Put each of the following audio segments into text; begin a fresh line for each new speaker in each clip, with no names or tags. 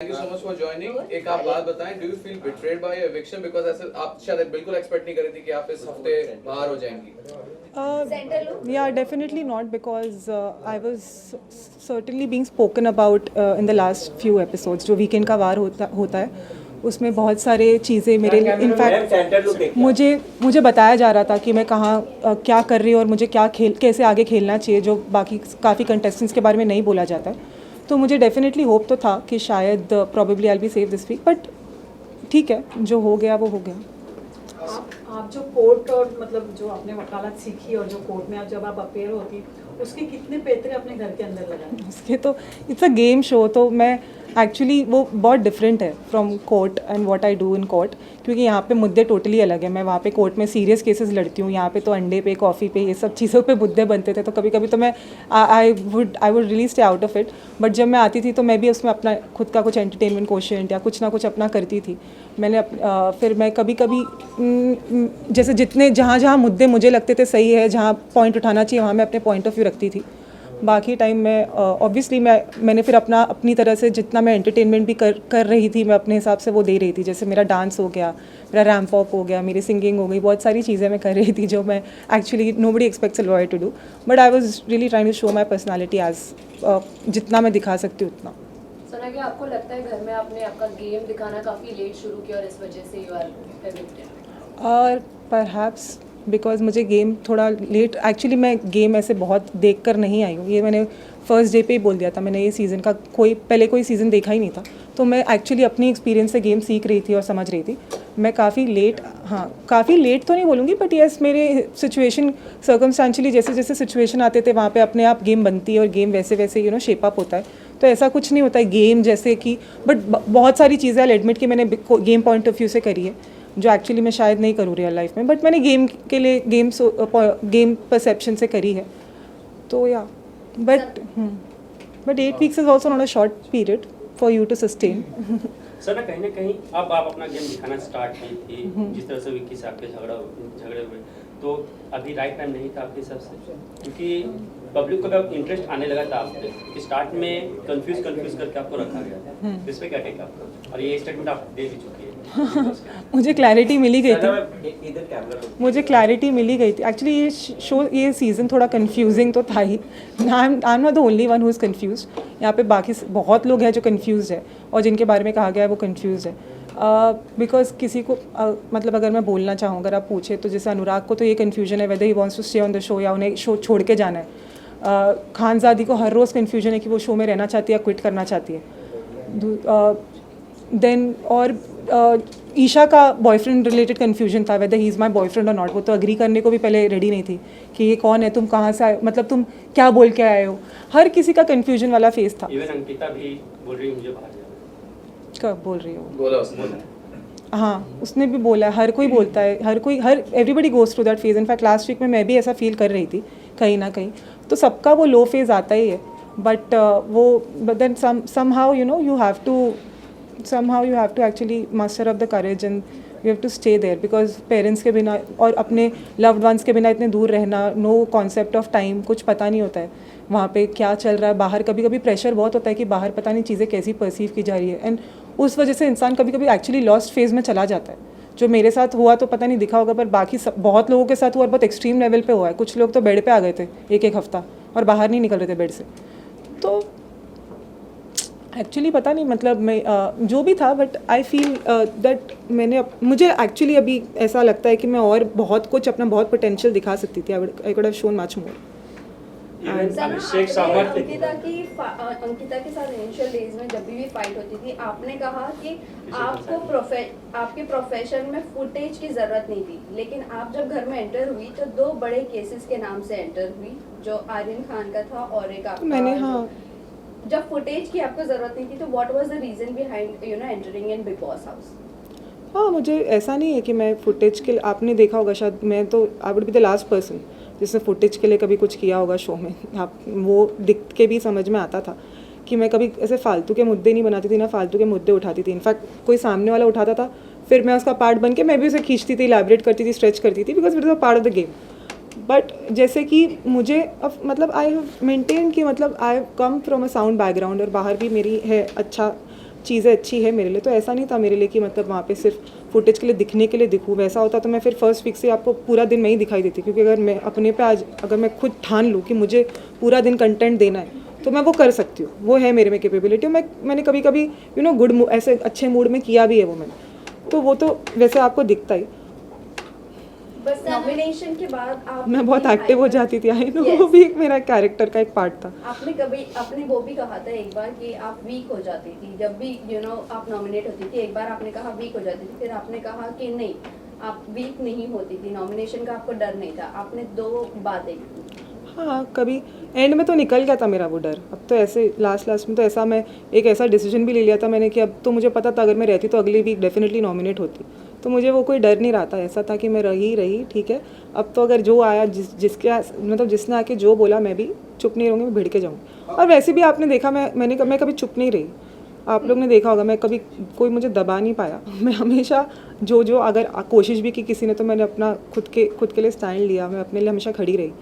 Thank you so much for joining. एक आप बात बताएं, do you feel betrayed by eviction? Because ऐसे आप शायद बिल्कुल एक्सपेक्ट नहीं कर रही थी कि आप इस हफ्ते बाहर हो जाएंगी।
Yeah, definitely not, because I was certainly being spoken about in the last few episodes. जो वीकेंड का वार होता है उसमें बहुत सारे चीज़ें मेरे लिए इनफैक्ट मुझे बताया जा रहा था कि मैं कहाँ क्या कर रही हूँ और मुझे कैसे आगे खेलना चाहिए, जो बाकी काफ़ी कंटेस्टेंट्स के बारे में नहीं बोला जाता है। तो मुझे डेफिनेटली होप तो था कि शायद probably I be save this week, but ठीक है, जो हो गया वो हो गया।
आप जो कोर्ट और मतलब जो आपने वकालत सीखी और जो कोर्ट में जब आप अपेयर होती उसके कितने पेतरे अपने घर के अंदर लगाए?
उसके तो इट्स अ गेम शो, तो मैं एक्चुअली वो बहुत डिफरेंट है from court and what I do in court, क्योंकि यहाँ पे मुद्दे टोटली अलग है। मैं वहाँ पे कोर्ट में सीरियस केसेस लड़ती हूँ, यहाँ पे तो अंडे पे, कॉफ़ी पे, ये सब चीज़ों पे मुद्दे बनते थे। तो कभी कभी तो मैं आई would really stay out of it. But जब मैं आती थी तो मैं भी उसमें अपना खुद का कुछ एंटरटेनमेंट क्वोशिएंट या कुछ ना कुछ अपना करती थी। मैंने फिर मैं कभी कभी जैसे जहाँ मुद्दे मुझे लगते थे सही है, जहाँ पॉइंट उठाना चाहिए, वहाँ मैं अपने पॉइंट ऑफ व्यू रखती थी। बाकी टाइम मैं ऑब्वियसली मैंने फिर अपनी तरह से जितना मैं एंटरटेनमेंट भी कर रही थी, मैं अपने हिसाब से वो दे रही थी। जैसे मेरा डांस हो गया, मेरा रैम्प वॉक हो गया, मेरी सिंगिंग हो गई, बहुत सारी चीज़ें मैं कर रही थी जो मैं actually nobody expects a lawyer to do, but I was really trying to show my personality as जितना मैं दिखा सकती हूँ उतना।
सना, क्या आपको लगता है घर में आपने आपका गेम दिखाना काफ़ी लेट शुरू किया और इस वजह से यू आर एविक्टेड?
और परहैप्स बिकॉज मुझे गेम थोड़ा लेट, एक्चुअली मैं गेम ऐसे बहुत देख कर नहीं आई हूँ। ये मैंने फर्स्ट डे पे ही बोल दिया था, मैंने ये सीज़न का पहले कोई सीज़न देखा ही नहीं था। तो मैं एक्चुअली अपनी एक्सपीरियंस से गेम सीख रही थी और समझ रही थी। मैं काफ़ी लेट तो नहीं बोलूँगी, बट येस, मेरे सिचुएशन सर्कमस्टेंशियली जैसे जैसे सिचुएशन आते थे वहाँ पे अपने आप गेम बनती है और गेम वैसे वैसे शेप अप होता है। तो ऐसा कुछ नहीं होता है गेम जैसे कि, बट बहुत सारी चीज़ें आई एडमिट कि मैंने गेम पॉइंट ऑफ व्यू से करी है जो एक्चुअली मैं शायद नहीं करूँ रियल लाइफ में, बट मैंने गेम के लिए गेम परसेप्शन से करी है। तो या but 8 weeks is also not a short period for you to sustain.
Sir ना कहीं अब आप अपना गेम दिखाना स्टार्ट की थी, जिस तरह से विक्की से आपके झगड़े हुए, तो अभी राइट टाइम नहीं था आपके हिसाब से? क्योंकि पब्लिक को अब इंटरेस्ट आने लगा था आप पे, कि स्टार्ट में कंफ्यूज करके आपको रखा गया था। इस पे क्या टेक आपका? और ये स्टेटमेंट आप दे भी चुकी है।
मुझे क्लैरिटी मिली गई थी एक्चुअली। ये सीज़न थोड़ा कंफ्यूजिंग तो था ही। I am not the only one who is confused. यहाँ पे बाकी बहुत लोग हैं जो कन्फ्यूज़ है और जिनके बारे में कहा गया है वो कन्फ्यूज़ है। बिकॉज किसी को मतलब अगर मैं बोलना चाहूँ, अगर आप पूछे तो जैसे अनुराग को तो ये कन्फ्यूजन है whether he wants to stay on the show या उन्हें शो छोड़ के जाना है। खानज़ादी को हर रोज़ कन्फ्यूजन है कि वो शो में रहना चाहती है या क्विट करना चाहती है। देन और ईशा का बॉयफ्रेंड रिलेटेड कन्फ्यूजन था weather he is my boyfriend और नॉट। वो तो अग्री करने को भी पहले रेडी नहीं थी कि ये कौन है, तुम कहाँ से आए, मतलब तुम क्या बोल के आए हो। हर किसी का कन्फ्यूजन वाला फेस था।
इवन अंकिता भी बोल रही मुझे बाहर जाना।
कब बोल रही हो?
बोला उसने।
हाँ, उसने भी बोला है, हर कोई बोलता है, हर everybody goes through that phase. In fact last week में मैं भी ऐसा फील कर रही थी कहीं ना कहीं। तो सबका वो लो फेज आता ही है, but but then somehow you have to actually muster up the courage and you have to stay there, because parents के बिना और अपने लव्ड वंस के बिना इतने दूर रहना, नो कॉन्सेप्ट ऑफ टाइम, कुछ पता नहीं होता है वहाँ पे क्या चल रहा है बाहर। कभी कभी प्रेशर बहुत होता है कि बाहर पता नहीं चीज़ें कैसी परसीव की जा रही है, एंड उस वजह से इंसान कभी कभी एक्चुअली लॉस्ट फेज में चला जाता है। जो मेरे साथ हुआ तो पता नहीं दिखा होगा, पर बाकी बहुत लोगों के साथ हुआ और बहुत एक्सट्रीम लेवल पे हुआ है। कुछ लोग तो बेड पे आ गए थे एक हफ्ता और बाहर नहीं निकल रहे थे बेड से। तो एक्चुअली पता नहीं, मतलब मैं जो भी था, बट आई फील दैट मुझे एक्चुअली अभी ऐसा लगता है कि मैं और बहुत कुछ अपना बहुत पोटेंशियल दिखा सकती थी। I could have shown much more.
Ankita के साथ इनिशियल डेज में जब भी फाइट होती थी, आपने कहा कि आपके प्रोफेशन में फुटेज की जरूरत नहीं थी, लेकिन आप जब घर में एंटर हुई तो 2 बड़े केसेस के नाम से एंटर हुई, जो आर्यन खान का था और एक आपका।
मैंने
जब फुटेज की आपको जरूरत नहीं थी तो what was the reason behind entering in Bigg Boss house?
हाँ, मुझे ऐसा नहीं है कि मैं फुटेज के लिए, आपने देखा होगा शायद, मैं तो I would be the last person जिसने फुटेज के लिए कभी कुछ किया होगा शो में। आप वो दिख के भी समझ में आता था कि मैं कभी ऐसे फालतू के मुद्दे नहीं बनाती थी, ना फालतू के मुद्दे उठाती थी। इनफैक्ट कोई सामने वाला उठाता था, फिर मैं उसका पार्ट बन के मैं भी उसे खींचती थी, इलैबोरेट करती थी, स्ट्रेच करती थी, because it is a part of the game. But जैसे कि मुझे अब मतलब आई हैव मेंटेन कि मतलब I have come from a sound background और बाहर भी मेरी है अच्छा चीज़ें अच्छी है मेरे लिए, तो ऐसा नहीं था मेरे लिए कि मतलब वहाँ पे सिर्फ फुटेज के लिए दिखने के लिए दिखूँ। वैसा होता तो मैं फिर फर्स्ट वीक से आपको पूरा दिन मैं ही दिखाई देती, क्योंकि अगर मैं अपने पे आज अगर मैं खुद ठान लूँ कि मुझे पूरा दिन कंटेंट देना है तो मैं वो कर सकती हूँ, वो है मेरे में कैपेबिलिटी। मैंने कभी कभी गुड ऐसे अच्छे मूड में किया भी है वो मैंने, तो वो तो वैसे आपको दिखता ही।
बस नॉमिनेशन के बाद आप
मैं बहुत एक्टिव हो जाती थी, आई नो,
Yes.
वो भी एक मेरा कैरेक्टर का एक पार्ट था।
आपने वो भी कहा था एक बार कि आप वीक हो जाती थी जब भी आप नॉमिनेट होती थी। एक बार आपने कहा वीक हो जाती थी, फिर आपने कहा कि नहीं आप वीक नहीं होती थी, नॉमिनेशन का आपको डर नहीं था। आपने 2 बातें की।
हाँ, कभी एंड में तो निकल गया था मेरा वो डर। अब तो ऐसे लास्ट में तो ऐसा मैं एक ऐसा डिसीजन भी ले लिया था मैंने कि अब तो मुझे पता था अगर मैं रहती तो अगली वीक डेफिनेटली नॉमिनेट होती, तो मुझे वो कोई डर नहीं रहा था। ऐसा था कि मैं रही ठीक है, अब तो अगर जो आया जिसने आके जो बोला मैं भी चुप नहीं रहूँगी, मैं भिड़ के जाऊँगी। और वैसे भी आपने देखा मैं कभी चुप नहीं रही, आप लोग ने देखा होगा, मैं कभी कोई मुझे दबा नहीं पाया। मैं हमेशा जो अगर कोशिश भी की किसी ने तो मैंने अपना खुद के लिए स्टैंड लिया, मैं अपने लिए हमेशा खड़ी रही।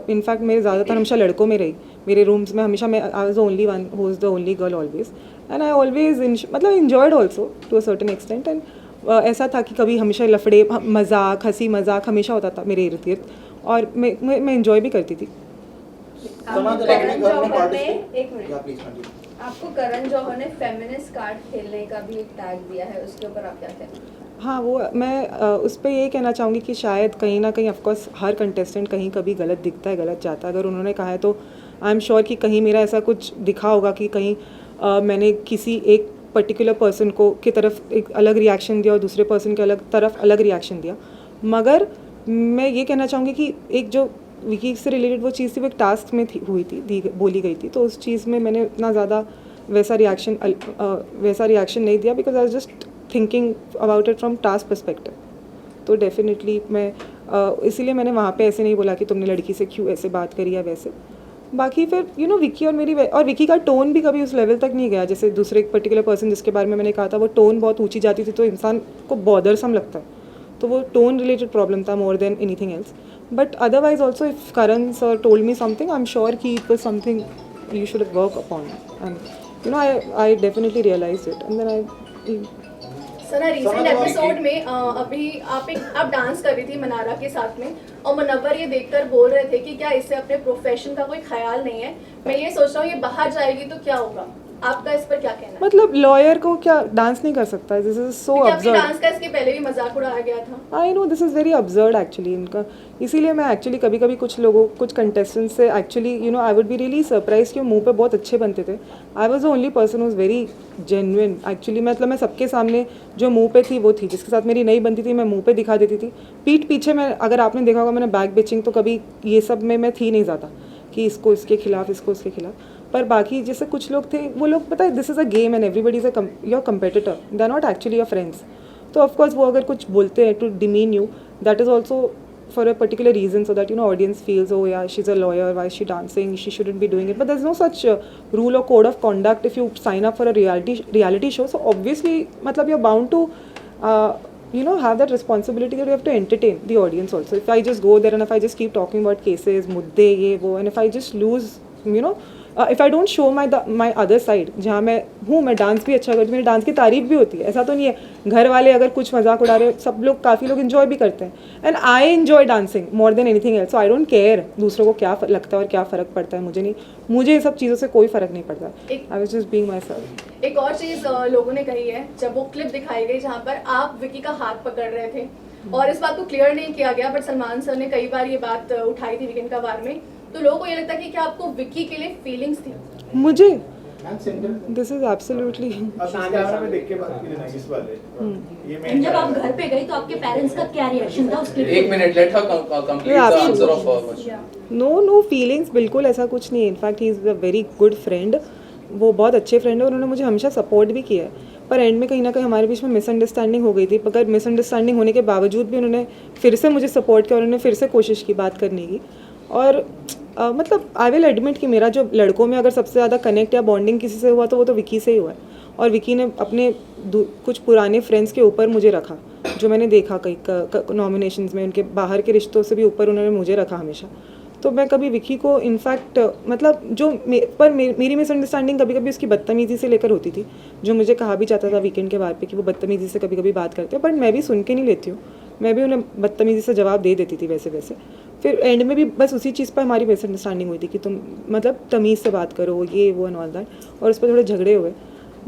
इनफैक्ट मेरे ज़्यादातर हमेशा लड़कों में रही, मेरे रूम्स में हमेशा मैं I was the only one who is the only girl always, and I always मतलब enjoyed also to a certain extent. एंड ऐसा था कि कभी हमेशा लफड़े मजाक हंसी मजाक हमेशा होता था मेरे इर्द गिर्द, और मैं इन्जॉय भी करती थी।
आपको करण जौहर ने फेमिनिस्ट कार्ड खेलने का भी एक टैग दिया है, उसके ऊपर आप क्या कहना?
हाँ, वो मैं उस पर ये कहना चाहूँगी कि शायद कहीं ना कहीं ऑफकोर्स हर कंटेस्टेंट कहीं कभी गलत दिखता है, गलत जाता है। अगर उन्होंने कहा है तो आई एम श्योर कि कहीं मेरा ऐसा कुछ दिखा होगा कि कहीं मैंने किसी एक पर्टिकुलर पर्सन की तरफ एक अलग रिएक्शन दिया और दूसरे पर्सन के तरफ अलग रिएक्शन दिया। मगर मैं ये कहना चाहूँगी कि एक जो विकी से रिलेटेड वो चीज़ थी, वो एक टास्क में बोली गई थी, तो उस चीज़ में मैंने इतना ज़्यादा वैसा रिएक्शन नहीं दिया, because I was just thinking about it from task perspective. तो डेफिनेटली मैं इसीलिए मैंने वहाँ पे ऐसे नहीं बोला कि तुमने लड़की से क्यों ऐसे बात करी या वैसे। बाकी फिर विकी और विकी का टोन भी कभी उस लेवल तक नहीं गया, जैसे दूसरे एक पर्टिकुलर पर्सन जिसके बारे में मैंने कहा था वो टोन बहुत ऊँची जाती थी तो इंसान को बॉदरसम लगता है, तो वो टोन रिलेटेड प्रॉब्लम था more than anything else. But otherwise also if Karan sir told me something, I am sure कि it was something you should work upon, and I definitely realized it, and then I
sir recent episode में अभी आप dance कर रही थी मनारा के साथ में, और मुनव्वर ये देखकर बोल रहे थे कि क्या इससे अपने प्रोफेशन का कोई ख्याल नहीं है। मैं ये सोच रहा हूँ ये बाहर जाएगी तो क्या होगा, आपका इस पर क्या कहना है?
मतलब लॉयर को क्या डांस नहीं कर सकता, this is so absurd.
Dance का इसके पहले भी मजाक उड़ाया गया था।
I know this is very absurd actually इनका, इसीलिए मैं एक्चुअली कभी कभी कुछ कंटेस्टेंट्स से actually I would be really surprise कि मुंह पे बहुत अच्छे बनते थे। I was the only person who is very genuine actually, मतलब मैं सबके सामने जो मुंह पे थी वो थी, जिसके साथ मेरी नहीं बनती थी मैं मुंह पे दिखा देती थी। पीठ पीछे मैं, अगर आपने देखा होगा मैंने बैक बिचिंग तो कभी ये सब में मैं थी नहीं ज़्यादा कि इसको इसके खिलाफ इसको उसके खिलाफ। पर बाकी जैसे कुछ लोग थे, वो लोग पता है this is a game and everybody is your competitor, they are not actually your friends. तो ऑफकोर्स वो अगर कुछ बोलते हैं to demean you, that is also for a particular reason, so that audience feels oh yeah she is a lawyer, why she dancing, she shouldn't be doing it, but there is no such rule और code of conduct if you sign up for a reality show. So obviously मतलब you're bound to have that responsibility that you have to entertain the audience also. If I just go there and if I just keep talking about cases, मुद्दे ये वो, and if I just lose if I don't show my other side, जहाँ मैं dance भी अच्छा करती हूँ, मेरी डांस की तारीफ भी होती है, ऐसा तो नहीं है घर वाले अगर कुछ मजाक उड़ा रहे, सब लोग काफ़ी लोग इन्जॉय भी करते हैं, and I enjoy dancing more than anything else, so I don't care दूसरों को क्या लगता है और क्या फ़र्क पड़ता है, मुझे ये सब चीज़ों से कोई फ़र्क नहीं पड़ता। I was just being my self.
एक और चीज़ लोगों ने कही है, जब वो क्लिप दिखाई गई जहाँ पर आप विकी का हाथ पकड़ रहे थे, और इस बात को क्लियर नहीं किया गया, बट सलमान सर ने कई बार ये बात उठाई थी वीकेंड का वार में, तो लोगों को ये लगता है कि क्या आपको विकी के लिए फीलिंग्स थी?
मुझे दिस इज एब्सोल्युटली,
जब आप घर पे गई तो आपके पेरेंट्स का क्या रिएक्शन था उसके?
एक minute, let her complete the answer of her question.
No feelings, बिल्कुल ऐसा कुछ नहीं है। In fact he is a very good friend, वो बहुत अच्छे फ्रेंड है, उन्होंने मुझे हमेशा सपोर्ट भी किया है, पर एंड में कहीं ना कहीं हमारे बीच में मिसअंडरस्टैंडिंग हो गई थी। मगर मिसअंडरस्टैंडिंग होने के बावजूद भी उन्होंने फिर से मुझे सपोर्ट किया, उन्होंने फिर से कोशिश की बात करने की। और मतलब आई विल एडमिट कि मेरा जो लड़कों में अगर सबसे ज़्यादा कनेक्ट या बॉन्डिंग किसी से हुआ तो वो तो विकी से ही हुआ है, और विकी ने अपने कुछ पुराने फ्रेंड्स के ऊपर मुझे रखा, जो मैंने देखा कई नॉमिनेशंस में, उनके बाहर के रिश्तों से भी ऊपर उन्होंने मुझे रखा हमेशा। तो मैं कभी विकी को इनफैक्ट मतलब जो मेरी मिसअंडरस्टैंडिंग कभी कभी उसकी बदतमीज़ी से लेकर होती थी, जो मुझे कहा भी जाता था वीकेंड के बाद पे कि वो बदतमीज़ी से कभी कभी बात करते हैं, बट मैं भी सुन के नहीं लेती हूँ, मैं भी उन्हें बदतमीज़ी से जवाब दे देती थी वैसे वैसे। फिर एंड में भी बस उसी चीज़ पर हमारी मिसअंडरस्टैंडिंग हुई थी कि तुम मतलब तमीज़ से बात करो, ये वो एंड ऑल दैट, और उस पर थोड़े झगड़े हुए।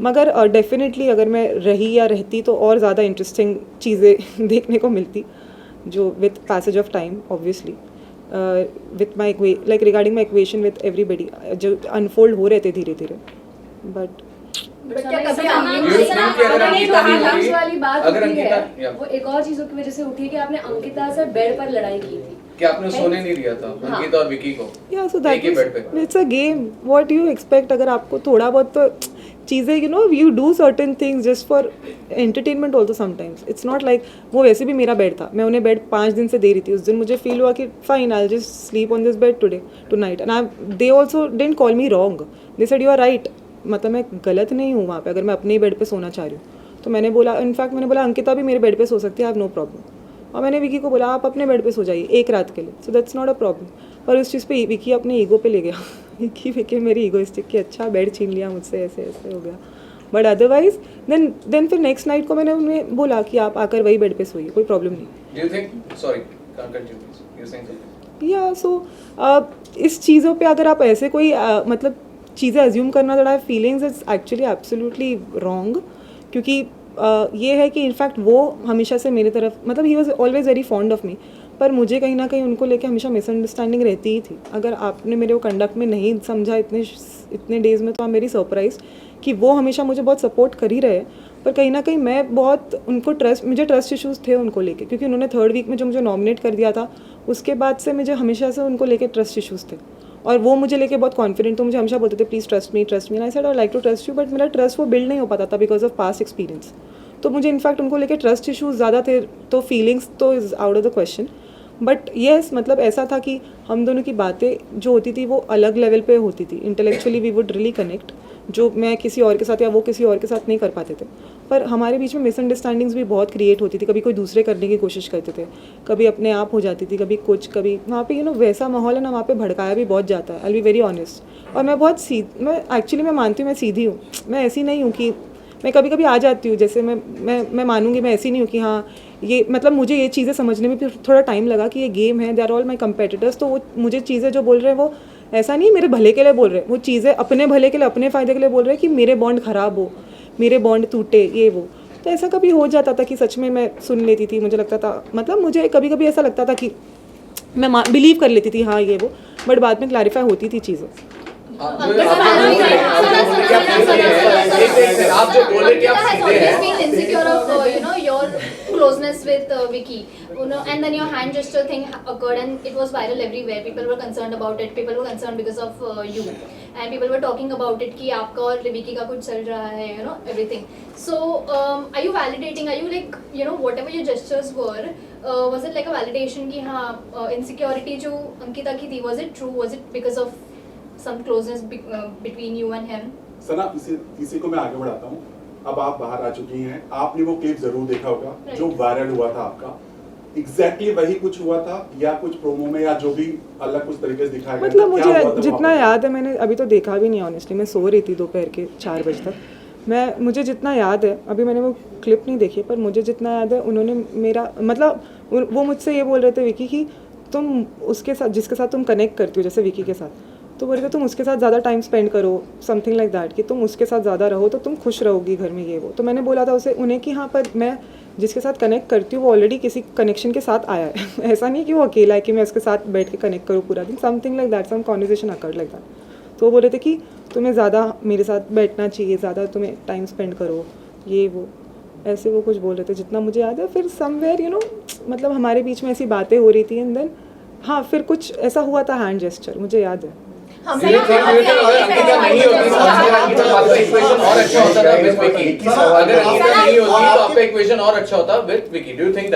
मगर डेफिनेटली अगर मैं रही या रहती तो और ज़्यादा इंटरेस्टिंग चीज़ें देखने को मिलती, जो with passage of time obviously with my like regarding my equation with everybody जो अनफोल्ड हो रहे थे धीरे धीरे। बट
क्या कभी
अगर अंकिता
वो एक और चीजों की वजह से उठी कि आपने अंकिता से बेड पर लड़ाई की थी
कि आपने सोने नहीं दिया था अंकिता और विकी को।
या सो दैट
एक ही बेड पे।
It's a game, what you expect. अगर आपको थोड़ा बहुत तो चीज़ें you do certain things just for entertainment also sometimes. It's not like वो वैसे भी मेरा बेड था, मैं उन्हें बेड 5 दिन से दे रही थी। उस दिन मुझे फील हुआ कि fine I just sleep on this bed tonight, and they also didn't call me wrong, they said you are right. मतलब मैं गलत नहीं हूँ वहाँ पे, अगर मैं अपने ही बेड पे सोना चाह रही हूँ तो मैंने बोला, इनफैक्ट मैंने बोला अंकिता भी मेरे बेड पे सो सकती है, आई हैव नो प्रॉब्लम। और मैंने विकी को बोला आप अपने बेड पे सो जाइए एक रात के लिए, so that's not a problem. पर उस चीज़ पे विकी अपने ईगो पे ले गया विकी मेरी ईगोइस्टिक कि अच्छा बेड छीन लिया मुझसे, ऐसे ऐसे हो गया। बट अदरवाइज देन फिर नेक्स्ट नाइट को मैंने उन्हें बोला कि आप आकर वही बेड पे सोइए, कोई प्रॉब्लम नहीं।
Do you think, sorry, can't continue please. You're saying something.
या सो इस चीज़ों पे अगर आप ऐसे कोई मतलब चीज़ें अज्यूम करना that I feelings it's actually absolutely wrong, क्योंकि ये है कि इनफैक्ट वो हमेशा से मेरी तरफ मतलब he was always very fond of me, पर मुझे कहीं ना कहीं उनको लेके हमेशा मिसअंडरस्टैंडिंग रहती ही थी। अगर आपने मेरे को कंडक्ट में नहीं समझा इतने डेज़ में तो आप मेरी सरप्राइज कि वो हमेशा मुझे बहुत सपोर्ट कर ही रहे, पर कहीं ना कहीं मैं बहुत उनको मुझे ट्रस्ट इश्यूज़ थे उनको लेके, क्योंकि उन्होंने 3rd वीक में जो मुझे नॉमिनेट कर दिया था उसके बाद से मुझे हमेशा से उनको लेके ट्रस्ट इश्यूज़ थे, और वो मुझे लेके बहुत कॉन्फिडेंट, तो मुझे हमेशा बोलते थे please trust me I said I like to trust you, but मेरा ट्रस्ट वो बिल्ड नहीं हो पाता था बिकॉज ऑफ पास्ट एक्सपीरियंस। तो मुझे इनफैक्ट उनको लेके ट्रस्ट इश्यूज़ ज़्यादा थे, तो फीलिंग्स तो is out of the question. But yes मतलब ऐसा था कि हम दोनों की बातें जो होती थी वो अलग लेवल पे होती थी, intellectually we would really connect, जो मैं किसी और के साथ या वो किसी और के साथ नहीं कर पाते थे। पर हमारे बीच में मिसअंडरस्टैंडिंग्स भी बहुत क्रिएट होती थी, कभी कोई दूसरे करने की कोशिश करते थे, कभी अपने आप हो जाती थी, कभी वहाँ पे वैसा माहौल है ना, वहाँ पे भड़काया भी बहुत जाता है, आई विल बी वेरी ऑनेस्ट। और मैं एक्चुअली मैं मानती हूँ मैं सीधी हूँ, मैं ऐसी नहीं हूँ कि मैं कभी कभी आ जाती हूँ, जैसे मैं मानूंगी, मैं ऐसी नहीं हूँ कि हाँ ये मतलब मुझे ये चीज़ें समझने में फिर थोड़ा टाइम लगा कि ये गेम है, they are all my competitors, तो वो मुझे चीज़ें जो बोल रहे हैं वो ऐसा नहीं मेरे भले के लिए बोल रहे हैं, वो चीज़ें अपने भले के लिए अपने फ़ायदे के लिए बोल रहे हैं कि मेरे बॉन्ड ख़राब हो, मेरे बॉन्ड टूटे, ये वो। तो ऐसा कभी हो जाता था कि सच में मैं सुन लेती थी, मुझे लगता था मतलब मुझे कभी कभी ऐसा लगता था कि मैं बिलीव कर लेती थी हाँ ये वो, बट बाद में क्लैरिफाई होती थी चीज़ें।
आप जो बोले कि आप सीधे हैं,
insecure of your closeness with Vicky, and then your hand gesture thing occurred and it was viral everywhere. People were concerned about it. People were concerned because of you, and people were talking about it कि आपका और विकी का कुछ चल रहा है, everything. So are you validating? Are you like whatever your gestures were, was it like a validation कि हाँ insecurity जो अंकिता की थी, was it true? Was it because of some closeness between you and him?
सना इसी को मैं आगे बढ़ाता हूँ। अब आप बाहर आ चुकी हैं, आपने वो क्लिप जरूर देखा होगा जो वायरल हुआ था आपका, एग्जैक्टली वही कुछ हुआ था या कुछ प्रोमो में या जो भी अलग कुछ तरीके से दिखाया गया?
मतलब मुझे जितना याद है, मैंने अभी तो देखा भी नहीं ऑनेस्टली, मैं सो रही थी दोपहर के 4 बजे तक। मुझे जितना याद है, अभी मैंने वो क्लिप नहीं देखी, पर मुझे जितना याद है उन्होंने मेरा मतलब वो मुझसे ये बोल रहे थे विकी कि तुम उसके साथ जिसके साथ तुम कनेक्ट करती हो, जैसे विकी के साथ, तो बोल रहे थे तुम उसके साथ ज़्यादा टाइम स्पेंड करो, समथिंग लाइक दैट, कि तुम उसके साथ ज़्यादा रहो तो तुम खुश रहोगी घर में, ये वो। तो मैंने बोला था उन्हें कि हाँ पर मैं जिसके साथ कनेक्ट करती हूँ वो ऑलरेडी किसी कनेक्शन के साथ आया है ऐसा नहीं कि वो अकेला है कि मैं उसके साथ बैठ के कनेक्ट करूँ पूरा दिन, something like that, some conversation awkward like that. तो वो बोल रहे थे कि तुम्हें ज़्यादा मेरे साथ बैठना चाहिए, ज़्यादा तुम्हें टाइम स्पेंड करो, ये वो, ऐसे वो कुछ बोल रहे थे जितना मुझे याद है। फिर समवेयर मतलब हमारे बीच में ऐसी बातें हो रही थी, एंड देन हाँ फिर कुछ ऐसा हुआ था हैंड जेस्चर, मुझे याद है।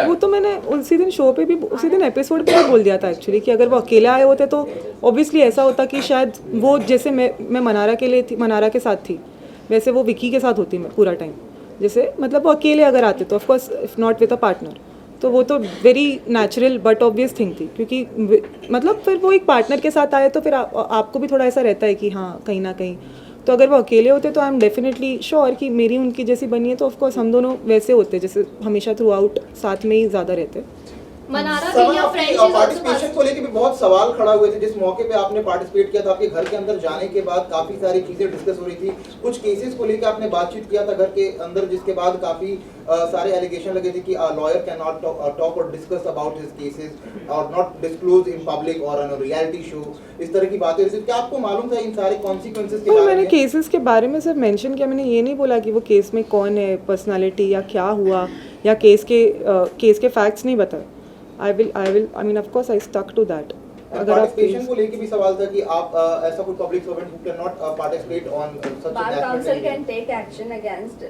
वो तो मैंने उसी दिन शो पे भी, उसी दिन एपिसोड पे भी बोल दिया था एक्चुअली कि अगर वो अकेले आए होते तो ऑब्वियसली ऐसा होता कि शायद वो जैसे मैं मनारा के लिए थी, मनारा के साथ थी, वैसे वो विकी के साथ होती मैं पूरा टाइम। जैसे मतलब वो अकेले अगर आते तो of course if not with a partner, तो वो तो very natural but obvious thing थी, क्योंकि मतलब फिर वो एक पार्टनर के साथ आए तो फिर आपको भी थोड़ा ऐसा रहता है कि हाँ कहीं ना कहीं, तो अगर वो अकेले होते तो आई एम डेफिनेटली श्योर कि मेरी उनकी जैसी बनी है तो ऑफकोर्स हम दोनों वैसे होते जैसे हमेशा थ्रू आउट साथ में ही ज़्यादा रहते।
मनारा
सना,
भी या
आपकी
फ्रेंड्स
पार्टिसिपेशन को लेके भी बहुत सवाल खड़ा हुए थे। जिस मौके पे आपने पार्टिसिपेट किया था, आपके घर के अंदर जाने के बाद काफी सारी चीजें डिस्कस हो रही थी, कुछ केसेस को लेकर आपने बातचीत किया था घर के अंदर, जिसके बाद काफी सारे एलिगेशन लगे थे कि लॉयर कैन नॉट टॉक और डिस्कस अबाउट हिज केसेस और नॉट डिस्क्लोज इन पब्लिक और ऑन अ रियलिटी शो, इस तरह की बातें हो रही थी। क्या आपको मालूम था इन सारे कॉन्सिक्वेंसेस के बारे में?
मैंने केसेस के बारे में सिर्फ मेंशन किया, मैंने ये नहीं बोला कि वो केस में कौन है, पर्सनालिटी या क्या हुआ, या केस के फैक्ट्स नहीं बताए। I mean of course I stuck to that। अगर आप
पार्टिसिपेशन को लेके भी सवाल था कि आप ऐसा कोई public servant who can not participate on such
Bar council can take action against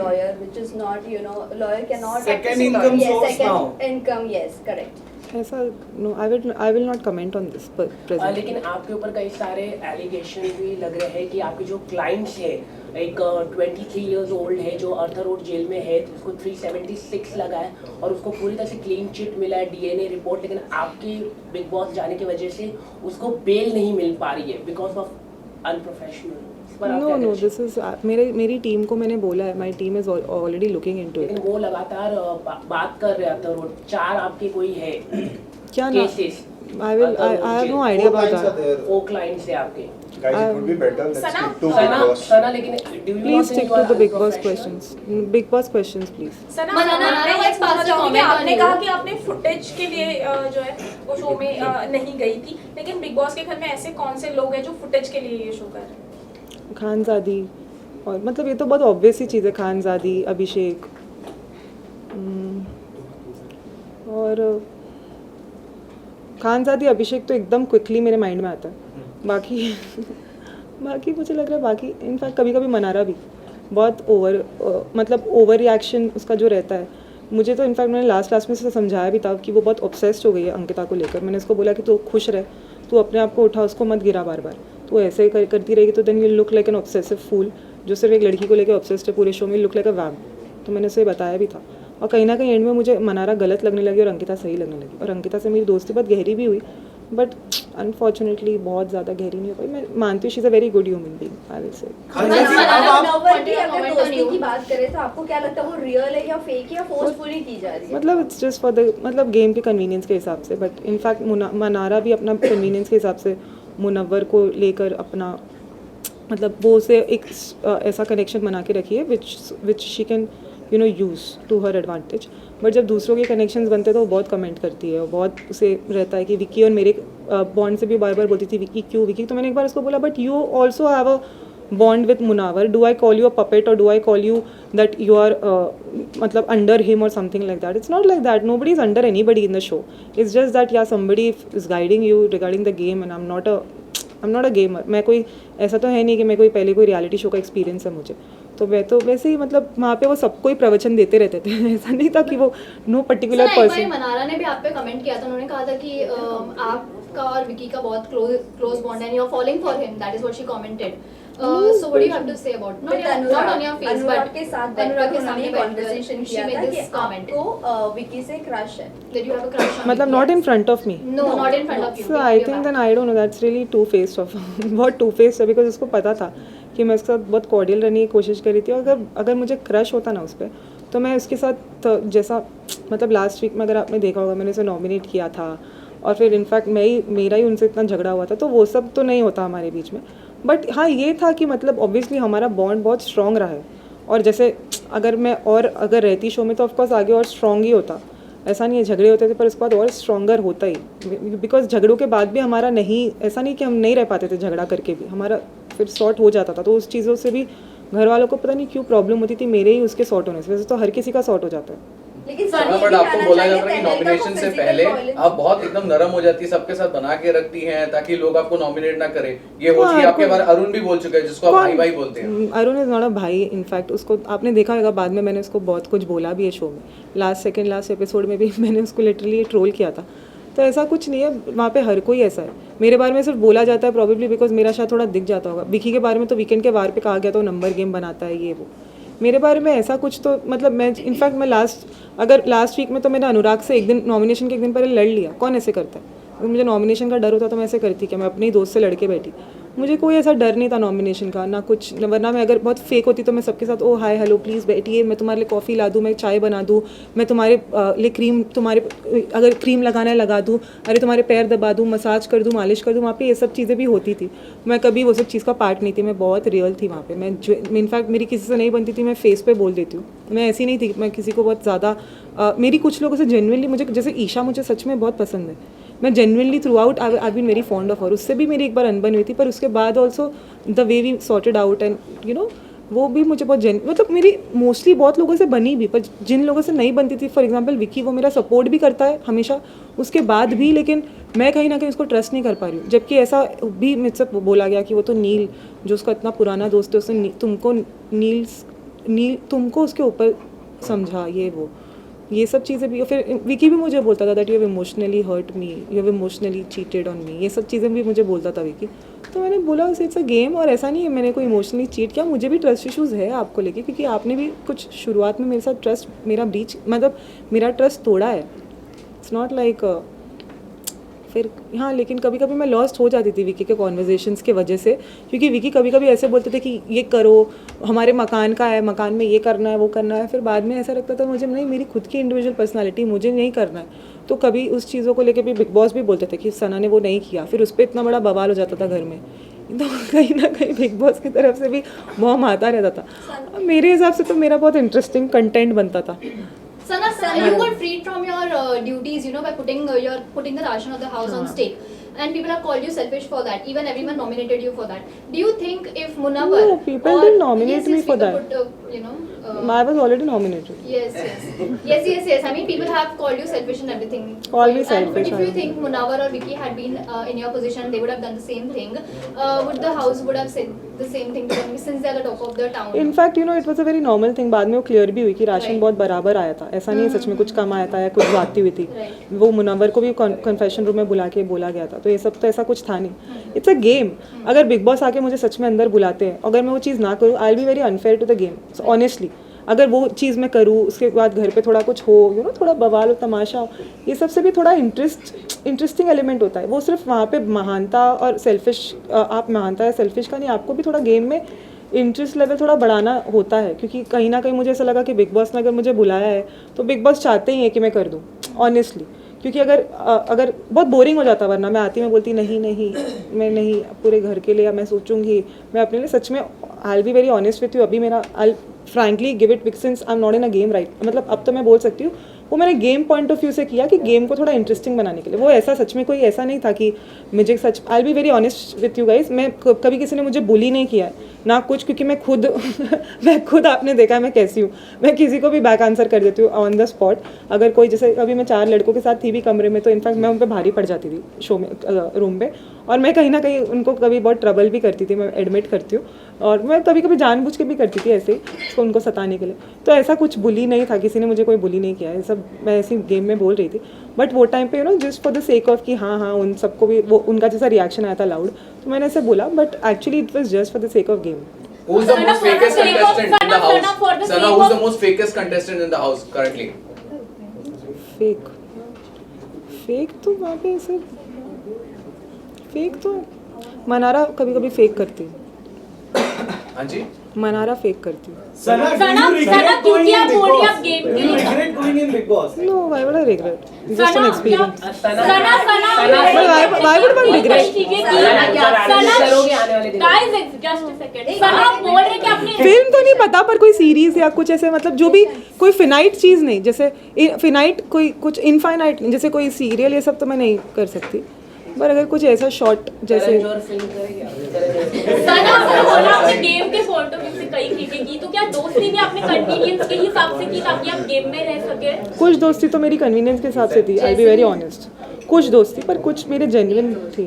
lawyer, which is not, you know, lawyer cannot.
Second income source
second
now.
income, yes, correct.
ऐसा no, I will not comment on this present।
लेकिन आपके ऊपर कई सारे allegation भी लग रहे हैं कि आपके जो क्लाइंट्स है, एक 23 इयर्स ओल्ड है जो अर्थर रोड जेल में है, उसको 376 लगा है और उसको पूरी तरह से क्लीन चिट मिला है, DNA रिपोर्ट, लेकिन आपकी बिग बॉस जाने की वजह से उसको बेल नहीं मिल पा रही है because of unprofessional.
No this is मेरी टीम को मैंने बोला है, my team is already looking into it.
लेकिन वो लगातार बात कर रहे थे, रोड 4 आपके कोई है
क्या ना, I have no idea about that।
4 clients है आपके।
Guys, it would be better. Let's
Sana-
stick to Big Boss.
सना, लेकिन do you
Please
not
stick
think
to
you
the
are
Big Boss
unprofessional?
questions। Big Boss questions please।
सना,
मनारा,
मैं
let's
ये
pass
पूछना
the
चाहूंगी कि
comment
आपने
on
कहा
you।
कि आपने फुटेज के लिए जो है वो शो में नहीं गई थी, लेकिन बिग बॉस के घर में ऐसे कौन से लोग हैं जो फुटेज के लिए ये शो कर रहे हैं?
खानजादी, और मतलब ये तो बहुत ऑब्वियस ही चीज़ है, खानजादी, अभिषेक, और खानजादी अभिषेक तो एकदम क्विकली मेरे माइंड में आता है। बाकी मुझे लग रहा है बाकी इनफैक्ट कभी कभी मनारा भी बहुत मतलब ओवर रिएक्शन उसका जो रहता है। मुझे तो इनफैक्ट मैंने लास्ट में से समझाया भी था कि वो बहुत ऑब्सेस्ड हो गई है अंकिता को लेकर। मैंने उसको बोला कि तू खुश रह, तू अपने आप को उठा, उसको मत गिरा बार बार, तू ऐसे ही करती रहेगी तो then you look like an obsessive fool जो सिर्फ एक लड़की को लेकर ऑब्सेस्ड है पूरे शो में, लुक लाइक अ वैम्प। तो मैंने उसे बताया भी था, और कहीं ना कहीं एंड में मुझे मनारा गलत लगने लगी और अंकिता सही लगने लगी, और अंकिता से मेरी दोस्ती बहुत गहरी भी हुई, बट अनफॉर्चुनेटली बहुत ज़्यादा गहरी नहीं हो पाई। मैं मानती हूँ she is a very good human being, I will say.
Number की अगर दोस्ती की बात करें तो आपको क्या लगता है वो रियल है या फेक है या फोर्सफुली की जा रही है?
मतलब इट्स जस्ट फॉर द मतलब गेम के कन्वीनियंस के हिसाब से, बट इनफैक्ट मनारा भी अपना कन्वीनियंस के हिसाब से मुनव्वर को लेकर अपना मतलब वो उसे एक ऐसा कनेक्शन बना के रखी है which she can you know use to her advantage. But जब दूसरों के कनेक्शंस बनते हैं तो वो बहुत कमेंट करती है और बहुत उसे रहता है कि विकी और मेरे बॉन्ड से भी बार बार बोलती थी विकी क्यों विकी। तो मैंने एक बार उसको बोला but you also have a bond with Munawar, do I call you a puppet or do I call you that you are matlab under him or something like that? It's not like that. Nobody is under anybody in the show. It's just that yeah, somebody is guiding you regarding the game and I'm not a gamer. मैं कोई ऐसा तो है नहीं कि मैं कोई पहले कोई रियलिटी शो का एक्सपीरियंस है मुझे, तो मैं तो वैसे ही मतलब वहाँ पे वो सबको ही प्रवचन देते रहते थे। ऐसा नहीं था कि वो नो पर्टिकुलर पर्सन।
मनारा ने भी आप पे कमेंट किया था, उन्होंने कहा था कि आपका और विकी का बहुत क्लोज बॉन्ड है, you are following for him, that is what she commented. So what do you have to say about not on your face but
के साथ
अनुराग के
सामने
सामने
कॉन्वर्सेशन
she
किया
made
था
this
कि
comment
आपको विकी से क्रश है,
that you have a crush on
मतलब
Vicky.
not in front of me.
No, not in front of you.
So I think then I don't know, that's really two faced of बहुत two faced है, because उसको पता था कि मैं उसके साथ बहुत कॉर्डियल रहने की कोशिश करी थी, और अगर मुझे क्रश होता ना उस पर तो मैं उसके साथ जैसा मतलब लास्ट वीक में अगर आपने देखा होगा मैंने उसे नॉमिनेट किया था और फिर इनफैक्ट मेरा ही उनसे इतना झगड़ा हुआ था, तो वो सब तो नहीं होता हमारे बीच में। बट हाँ ये था कि मतलब ऑब्वियसली हमारा बॉन्ड बहुत स्ट्रॉन्ग रहा है, और जैसे अगर रहती शो में तो ऑफकोर्स आगे और स्ट्रॉन्ग ही होता, ऐसा नहीं है झगड़े होते थे पर उसके बाद और स्ट्रॉन्गर होता ही, बिकॉज झगड़ों के बाद भी हमारा नहीं ऐसा नहीं कि हम नहीं रह पाते थे, झगड़ा करके भी हमारा फिर सॉर्ट हो जाता था। तो उस चीज़ों से भी घर वालों को पता नहीं क्यों प्रॉब्लम होती थी, मेरे ही उसके सॉर्ट होने से। वैसे तो हर किसी का सॉर्ट हो जाता है,
लेकिन
बट आपको बोला जाता है कि नॉमिनेशन से पहले आप बहुत एकदम नरम हो जाती है, सबके साथ बना के रखती हैं ताकि लोग आपको नॉमिनेट ना करें। ये हो चुकी आपके बारे अरुण भी बोल चुका है जिसको आप भाई भाई बोलते हैं।
अरुण इज नॉट अ भाई, इनफैक्ट उसको आपने देखा होगा बाद में मैंने उसको बहुत कुछ बोला भी है शो में, लास्ट एपिसोड में भी मैंने उसको लिटरली ट्रोल किया था। तो ऐसा कुछ नहीं है, वहाँ पे हर कोई ऐसा है। मेरे बारे में सिर्फ बोला जाता है प्रॉबेबली बिकॉज मेरा शायद थोड़ा दिख जाता होगा। विकी के बारे में तो वीकेंड के वार पे कहा गया तो नंबर गेम बनाता है ये वो, मेरे बारे में ऐसा कुछ तो मतलब मैं इनफैक्ट मैं लास्ट वीक में तो मैंने अनुराग से एक दिन नॉमिनेशन के एक दिन पहले लड़ लिया। कौन ऐसे करता है? अगर मुझे नॉमिनेशन का डर होता तो मैं ऐसे करती क्या? मैं अपने ही दोस्त से लड़के बैठी। मुझे कोई ऐसा डर नहीं था नॉमिनेशन का, ना कुछ, वरना मैं अगर बहुत फेक होती तो मैं सबके साथ ओ हाय हेलो प्लीज़ बैठिए, मैं तुम्हारे लिए कॉफ़ी ला दूँ, मैं चाय बना दूँ, मैं तुम्हारे लिए क्रीम, तुम्हारे अगर क्रीम लगाना है लगा दूँ, अरे तुम्हारे पैर दबा दूँ, मसाज कर दूँ, मालिश कर दूँ। वहाँ पे ये सब चीज़ें भी होती थी। मैं कभी वो सब चीज़ का पार्ट नहीं थी, मैं बहुत रियल थी वहाँ पे। मैं इनफैक्ट मेरी किसी से नहीं बनती थी, मैं फेस पे बोल देती हूँ। मैं ऐसी नहीं थी, मैं किसी को बहुत ज़्यादा मेरी कुछ लोगों से जेन्युइनली, मुझे जैसे ईशा मुझे सच में बहुत पसंद है, मैं genuinely throughout I been very fond of her. उससे भी मेरी एक बार अनबन हुई थी, पर उसके बाद also the way we sorted out and you know वो भी मुझे बहुत मतलब मेरी मोस्टली बहुत लोगों से बनी भी, पर जिन लोगों से नहीं बनती थी, फॉर एग्जांपल विकी, वो मेरा सपोर्ट भी करता है हमेशा उसके बाद भी, लेकिन मैं कहीं ना कहीं उसको ट्रस्ट नहीं कर पा रही हूँ। जबकि ऐसा भी मुझसे बोला गया कि वो तो नील जो उसका इतना पुराना दोस्त है, उसने तुमको उसके ऊपर समझा, ये सब चीज़ें भी। फिर विकी भी मुझे बोलता था that you have emotionally hurt me, you have emotionally cheated on me, ये सब चीज़ें भी मुझे बोलता था विकी। तो मैंने बोला इट्स अ गेम, और ऐसा नहीं है मैंने कोई इमोशनली चीट किया। मुझे भी ट्रस्ट इशूज़ है आपको लेके, क्योंकि आपने भी कुछ शुरुआत में मेरे साथ ट्रस्ट मेरा ब्रीच, मतलब मेरा ट्रस्ट तोड़ा है। इट्स नॉट लाइक फिर हाँ, लेकिन कभी कभी मैं लॉस्ट हो जाती थी विकी के कॉन्वर्जेशंस के वजह से, क्योंकि विकी कभी कभी ऐसे बोलते थे कि ये करो, हमारे मकान का है, मकान में ये करना है, वो करना है। फिर बाद में ऐसा लगता था मुझे नहीं, मेरी खुद की इंडिविजुअल पर्सनालिटी, मुझे नहीं करना है। तो कभी उस चीज़ों को लेकर भी बिग बॉस भी बोलते थे कि सना ने वो नहीं किया, फिर उस पर इतना बड़ा बवाल हो जाता था घर में। तो कहीं ना कहीं बिग बॉस की तरफ से भी मौम आता रहता था। मेरे हिसाब से तो मेरा बहुत इंटरेस्टिंग कंटेंट बनता था।
Sana, you got freed from your duties, by putting the ration of the house on stake, and people have called you selfish for that. Even everyone nominated you for that. Do you think if Munawar?
No, people didn't nominate me for that. I was already nominated.
Yes. I mean, people have called you selfish and everything.
Call me selfish.
But if you think Munawar or Vicky had been in your position, they would have done the same thing. Would the house would have said the same thing to them, since they are the talk of the town?
In fact, it was a very normal thing. बाद में वो clear भी हुई कि ration बहुत बराबर आया था। ऐसा नहीं है सच में कुछ कम आया था या कुछ बात हुई थी। वो मुनव्वर को भी कन्फेशन रूम में बुला के बोला गया था। तो ये सब तो ऐसा कुछ था नहीं। It's a game. अगर बिग बॉस आके मुझे सच में अंदर बुलाते हैं, अगर मैं वो चीज़ ना करूँ, I will be very unfair to the game honestly. अगर वो चीज़ मैं करूँ, उसके बाद घर पे थोड़ा कुछ हो, थोड़ा बवाल हो, तमाशा हो, ये सबसे भी थोड़ा इंटरेस्टिंग एलिमेंट होता है। वो सिर्फ वहाँ पे महानता और सेल्फिश, आप महानता या सेल्फिश का नहीं, आपको भी थोड़ा गेम में इंटरेस्ट लेवल थोड़ा बढ़ाना होता है। क्योंकि कहीं ना कहीं मुझे ऐसा लगा कि बिग बॉस ने अगर मुझे बुलाया है तो बिग बॉस चाहते ही है कि मैं कर दूँ ऑनेस्टली। क्योंकि अगर बहुत बोरिंग हो जाता, वरना मैं आती, मैं बोलती नहीं मैं नहीं, पूरे घर के लिए मैं सोचूंगी, मैं अपने लिए सच में आई will be very honest with you. अभी मेरा आई frankly give it since I am not in a game right, मतलब अब तो मैं बोल सकती हूँ वो मैंने गेम पॉइंट ऑफ व्यू से किया कि गेम को थोड़ा इंटरेस्टिंग बनाने के लिए। वो ऐसा सच में कोई ऐसा नहीं था कि मुझे सच, I will be very honest with you guys, मैं कभी किसी ने मुझे बुली नहीं किया है ना कुछ, क्योंकि मैं खुद आपने देखा है मैं कैसी हूँ। मैं किसी को भी बैक आंसर कर देती हूँ ऑन द स्पॉट। अगर कोई, जैसे अभी मैं 4 लड़कों के साथ थी भी कमरे में, तो इनफैक्ट मैं उन पर भारी पड़ जाती थी शो में, रूम पे, और मैं कहीं ना कहीं उनको कभी बहुत ट्रबल भी करती थी, मैं एडमिट करती हूँ। और मैं कभी कभी जानबूझ के भी करती थी ऐसे ही उनको सताने के लिए। तो ऐसा कुछ बुली नहीं था, किसी ने मुझे कोई बुली नहीं किया है, सब मैं ऐसी गेम में बोल रही थी। बट वो टाइम पे just for the sake of कि हाँ उन सबको भी वो उनका जैसा रिएक्शन आया था लाउड, तो मैंने ऐसे बोला, but actually it was just for the sake of game.
Who's the most fakest contestant in the house? Sana, who's the most fakest contestant in the house currently?
Fake तो वहाँ पे ऐसे फेक तो मनारा कभी कभी फेक करती है।
हाँ जी,
मनारा फेक करती है।
सना क्योंकि आप बोल रही आप गेम के लिए
regret going in Big Boss?
No, why would I regret? It's just an experience.
Sana
Why would I regret?
Guys just a second, Sana बोल रहे कि आपने
फिल्म तो नहीं पता, पर कोई सीरीज या कुछ ऐसे, मतलब जो भी कोई फिनाइट चीज़ नहीं, जैसे फिनाइट कोई कुछ इनफाइनाइट नहीं, जैसे कोई सीरियल ये सब तो मैं नहीं कर सकती। पर अगर कुछ ऐसा शॉर्ट जैसे
सना बोला आपने गेम के पॉइंट ऑफ व्यू से कई चीजें की, तो क्या दोस्ती भी आपने कन्वीनियंस के हिसाब से की ताकि आप गेम में रह सके?
कुछ दोस्ती तो मेरी कन्वीनियंस के हिसाब से थी, आई बी वेरी ऑनेस्ट। कुछ दोस्ती, पर कुछ मेरे जेन्युइन थी।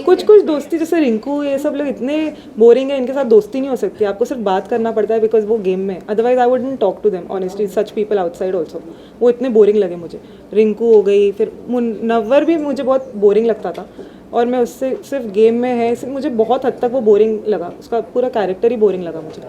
कुछ दोस्ती, जैसे रिंकू, ये सब लोग इतने बोरिंग है, इनके साथ दोस्ती नहीं हो सकती। आपको सिर्फ बात करना पड़ता है बिकॉज वो गेम में, otherwise I wouldn't talk to them honestly, such people outside also. वो इतने बोरिंग लगे मुझे। रिंकू हो गई, फिर मुनव्वर भी मुझे बहुत बोरिंग लगता था, और मैं उससे सिर्फ गेम में है, मुझे बहुत हद तक वो बोरिंग लगा, उसका पूरा कैरेक्टर ही बोरिंग लगा मुझे।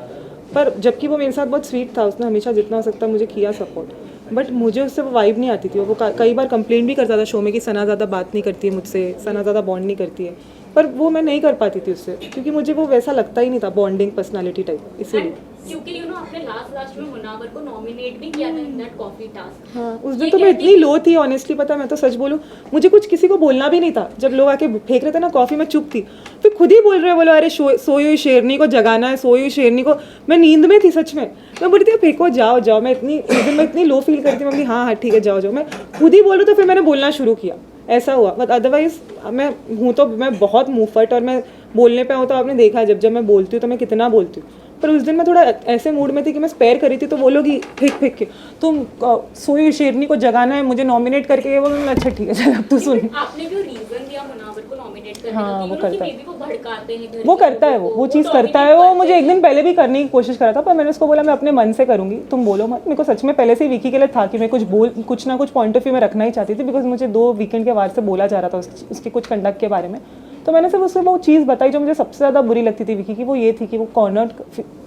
पर जबकि वो मेरे साथ बहुत स्वीट था, उसने हमेशा जितना हो सकता मुझे किया सपोर्ट, बट मुझे उससे वो वाइब नहीं आती थी। वो कई बार कंप्लेंट भी करता था शो में कि सना ज़्यादा बात नहीं करती है मुझसे, सना ज़्यादा बॉन्ड नहीं करती है, पर वो मैं नहीं कर पाती थी उससे, क्योंकि मुझे वो वैसा लगता ही नहीं था बॉन्डिंग पर्सनालिटी टाइप, इसीलिए।
क्योंकि यू नो आपने लास्ट में मुनावर को नॉमिनेट भी किया था इन दैट कॉफी टास्क।
हाँ, उस दिन तो मैं इतनी लो थी ऑनेस्टली, पता है मैं तो सच बोलूँ, मुझे कुछ किसी को बोलना भी नहीं था। जब लोग आके फेंक रहे थे ना कॉफ़ी, मैं चुप थी, फिर खुद ही बोल रहे हैं, बोलो अरे सोई हुई शेरनी को जगाना है, सोई हुई शेरनी को। मैं नींद में थी सच में, मैं बोली थी फेंको जाओ जाओ, मैं इतनी लो फील करती, मैं बोली हाँ ठीक है जाओ जाओ, मैं खुद ही बोल रही, तो फिर मैंने बोलना शुरू किया, ऐसा हुआ। बट अदरवाइज मैं हूँ तो मैं बहुत मुँहफट, और मैं बोलने पे हूँ तो आपने देखा है जब मैं बोलती हूँ तो मैं कितना बोलती हूँ। पर उस दिन मैं थोड़ा ऐसे मूड में थी कि मैं स्पेयर करी थी, तो वो लोग ही फेंक के तुम सोई शेरनी को जगाना है, मुझे नॉमिनेट करके, वो अच्छा ठीक है चल अब तू सुन।
आपने जो रीजन दिया मुनावर को नॉमिनेट करने
हाँ,
का,
वो करता है,
वो भड़काते हैं,
वो करता है, वो चीज़ करता है। वो मुझे एक दिन पहले भी करने की कोशिश करा था, पर मैंने उसको बोला मैं अपने मन से करूँगी, तुम बोलो मत। मेरे को सच में पहले से ही विकी के लिए था कि मैं कुछ ना कुछ पॉइंट ऑफ व्यू में रखना ही चाहती थी, बिकॉज मुझे 2 वीकेंड के बाद से बोला जा रहा था उसके कुछ कंडक्ट के बारे में। तो मैंने सिर्फ उससे वो चीज़ बताई जो मुझे सबसे ज़्यादा बुरी लगती थी विकी की, वो ये थी कि वो कॉर्नर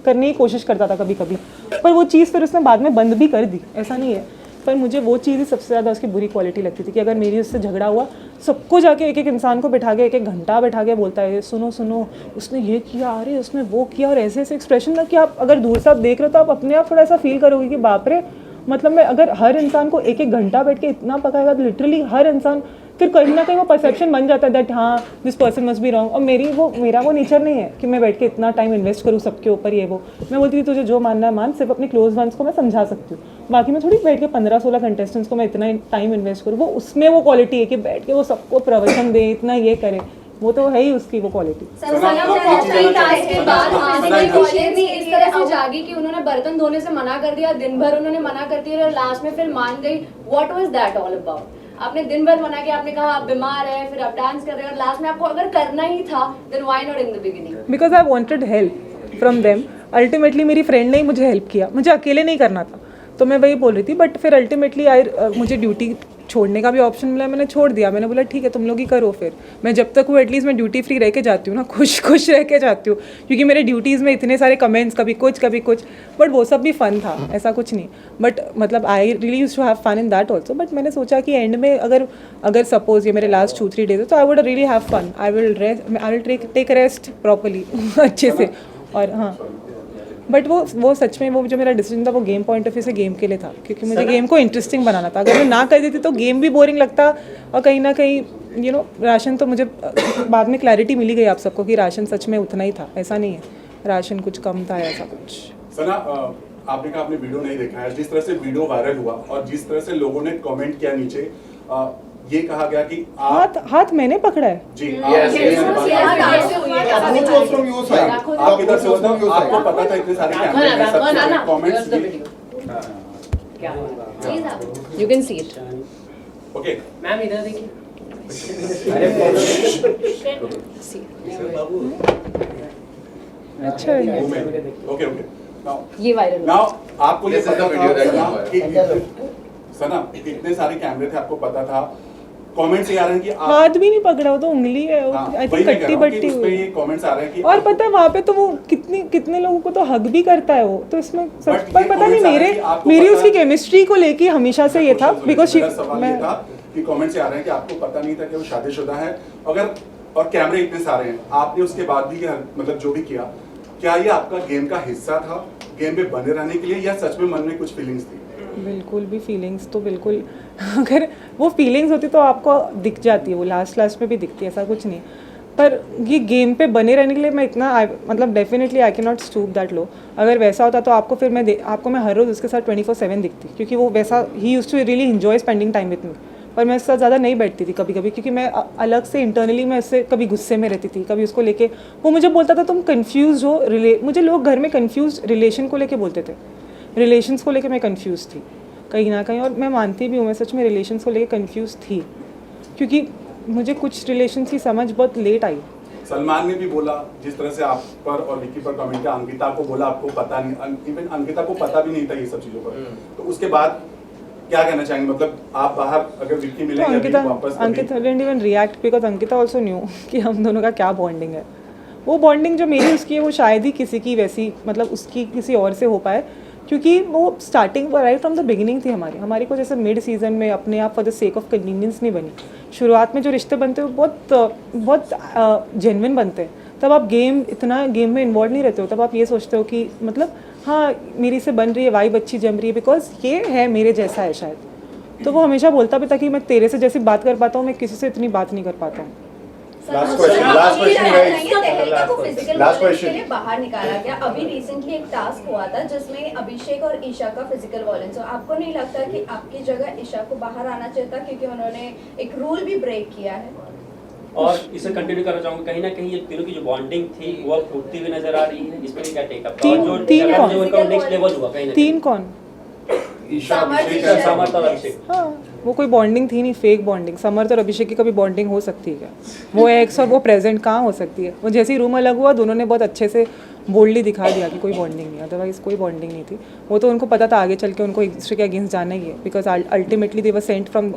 करने की कोशिश करता था कभी कभी, पर वो चीज़ फिर उसने बाद में बंद भी कर दी, ऐसा नहीं है। पर मुझे वो चीज़ ही सबसे ज़्यादा उसकी बुरी क्वालिटी लगती थी कि अगर मेरी उससे झगड़ा हुआ, सबको जाके एक इंसान को बिठा के 1 घंटा बैठा के बोलता है सुनो सुनो उसने ये किया, अरे उसने वो किया, और ऐसे ऐसे एक्सप्रेशन ना कि आप अगर दूर से आप देख रहे हो तो आप अपने आप थोड़ा ऐसा फील करोगे कि बाप रे, मतलब मैं अगर हर इंसान को 1 घंटा बैठ के इतना पकाएगा तो लिटरली हर इंसान फिर कहीं ना कहीं वो परसेप्शन बन जाता है दैट हाँ this person must be wrong. और मेरा वो नेचर नहीं है कि मैं बैठ के इतना टाइम इन्वेस्ट करूँ सबके ऊपर, ये वो। मैं बोलती थी तुझे जो मानना है मान, सिर्फ अपने क्लोज वंस को मैं समझा सकती हूँ, बाकी मैं थोड़ी बैठ के 15-16 कंटेस्टेंट्स को मैं इतना टाइम इन्वेस्ट करूँ। वो उसमें वो क्वालिटी है कि बैठ के वो सबको प्रवचन दे, इतना ये करे, वो तो है ही उसकी वो क्वालिटी।
के बाद भी इस तरह से जागी कि उन्होंने बर्तन धोने से मना कर दिया, दिन भर उन्होंने मना करती रही और लास्ट में फिर मान गई। What was that all about? आपने दिन भर मना किया, आपने कहा आप बीमार हैं, फिर आप डांस कर रहे हैं, और लास्ट में आपको अगर करना ही था then why not in the beginning?
Because I wanted help from them. Ultimately मेरी फ्रेंड ने ही मुझे हेल्प किया, मुझे अकेले नहीं करना था, तो मैं वही बोल रही थी। बट फिर अल्टीमेटली मुझे ड्यूटी छोड़ने का भी ऑप्शन मिला, मैंने छोड़ दिया। मैंने बोला ठीक है तुम लोग ही करो, फिर मैं जब तक हूँ एटलीस्ट मैं ड्यूटी फ्री रह के जाती हूँ ना, खुश रह के जाती हूँ, क्योंकि मेरे ड्यूटीज़ में इतने सारे कमेंट्स, कभी कुछ, बट वो सब भी फन था, ऐसा कुछ नहीं। बट मतलब I really used to have fun in that also. But मैंने सोचा कि एंड में अगर सपोज ये मेरे लास्ट 2-3 डेज है तो I would really have fun, I will take rest properly अच्छे से। और हाँ, बट वो सच में वो जो मेरा डिसीजन था वो गेम पॉइंट ऑफ व्यू से गेम के लिए था, क्योंकि मुझे गेम को इंटरेस्टिंग बनाना था। अगर मैं ना कर देती तो गेम भी बोरिंग लगता, और कहीं ना कहीं यू नो राशन तो मुझे बाद में क्लैरिटी मिली गई आप सबको कि राशन सच में उतना ही था, ऐसा नहीं है राशन कुछ कम था ऐसा कुछ।
सना, आपने कहा आपने वीडियो नहीं देखा है, जिस तरह से वीडियो वायरल हुआ और जिस तरह से लोगों ने कमेंट किया नीचे, ये कहा गया कि
हाथ मैंने पकड़ा है
जी,
आपकी तरफ से होता है,
आपको पता था इतने सारे कैमरे में, सबसे सारे comments
you can see it.
Okay
ma'am इधर देखिए।
अच्छा है।
ओके
ये वायरल
नाउ आपको ये पता था
video
सना इतने सारे कैमरे थे, आपको पता था, कमेंट्स ये आ रहे हैं कि
हाथ भी नहीं पकड़ा, वो तो उंगली है, आई थिंक कट्टी बट्टी हुई।
ये कमेंट्स आ रहे हैं कि
और पता है वहाँ पे तो वो कितने लोगों को तो हग भी करता है वो, तो इसमें सब पर पता नहीं मेरी उसकी केमिस्ट्री को लेके हमेशा से ये था, बिकॉज
मैं कि कमेंट्स आ रहे हैं कि आपको पता नहीं था कि वो शादीशुदा है, अगर और कैमरे इतने सारे हैं, आपने उसके बाद भी मतलब जो भी किया, क्या ये आपका गेम का हिस्सा था, गेम में बने रहने के लिए, या सच में मन में कुछ फीलिंग्स थी?
बिल्कुल भी फीलिंग्स तो बिल्कुल अगर वो फीलिंग्स होती तो आपको दिख जाती है, वो लास्ट में भी दिखती है, ऐसा कुछ नहीं। पर ये गेम पे बने रहने के लिए मैं इतना मतलब definitely I can not stoop that low. अगर वैसा होता तो आपको फिर मैं हर रोज़ उसके साथ 24/7 दिखती, क्योंकि वो वैसा ही used to really enjoy spending time with me. पर मैं उसके साथ ज़्यादा नहीं बैठती थी कभी कभी, क्योंकि मैं अलग से इंटरनली मैं उससे कभी गुस्से में रहती थी, कभी उसको लेके वो मुझे बोलता था तुम कन्फ्यूज़ हो मुझे लोग घर में कन्फ्यूज़ रिलेशन को लेके बोलते थे, रिलेशंस को लेके मैं कन्फ्यूज़ थी कहीं ना कहीं, और मैं मानती भी हूँ मैं सच में रिलेशंस को लेके कन्फ्यूज़ थी, क्योंकि मुझे कुछ रिलेशंस की समझ बहुत लेट आई।
सलमान ने भी बोला, जिस तरह से आप पर और विकी पर कमेंट किया, अंकिता को बोला आपको पता नहीं, इवन अंकिता को पता भी नहीं था ये सब चीज़ों पर, तो उसके बाद क्या कहना चाहेंगे, मतलब आप बाहर अगर विक्की मिले
तो
अभी वापस
Ankita didn't even react because Ankita also new कि हम दोनों का क्या बॉन्डिंग है। वो बॉन्डिंग जो मेरी उसकी है वो शायद ही किसी की वैसी मतलब उसकी किसी और से हो पाए, क्योंकि वो starting right from the beginning थी हमारी को जैसे मिड सीजन में अपने आप for the sake of convenience नहीं बनी। शुरुआत में जो रिश्ते बनते हैं वो बहुत जेन्युइन बनते हैं। तब आप इतना गेम में इन्वॉल्व नहीं रहते हो, तब आप ये सोचते हो कि मतलब हाँ मेरी से बन रही है, वाइब अच्छी जम रही है बिकॉज ये है मेरे जैसा है शायद। तो वो हमेशा बोलता भी था कि मैं तेरे से जैसी बात कर पाता हूँ, मैं किसी से इतनी बात नहीं कर पाता हूँ।
Last question.
बाहर निकाला गया। अभी रिसेंटली एक टास्क हुआ था जिसमें अभिषेक और ईशा का फिजिकल वायलेंस। तो आपको नहीं लगता कि आपकी जगह ईशा को बाहर आना चाहिए था, क्योंकि उन्होंने एक रूल भी ब्रेक किया है?
और इसे कंटिन्यू करना चाहूंगा, कहीं ना कहीं ये तीनों की जो बॉन्डिंग थी वो टूटती हुई नजर आ रही है, इसमें क्या टेक अप
तीन कौन?
नेक्स्ट लेवल हुआ कहीं ना
तीन कौन?
समर्थ और अभिषेक।
हाँ वो कोई बॉन्डिंग थी नहीं, फेक बॉन्डिंग। समर्थ और अभिषेक की कभी बॉन्डिंग हो सकती है क्या? वो एक्स और वो प्रेजेंट कहाँ हो सकती है? वो जैसे ही रूम अलग हुआ दोनों ने बहुत अच्छे से बोल्डली दिखा दिया कि कोई बॉन्डिंग नहीं, अदरवाइज कोई बॉन्डिंग नहीं थी। वो तो उनको पता था आगे चल के उनको एक दूसरे के अगेंस्ट जाना ही है, because ultimately they were sent from,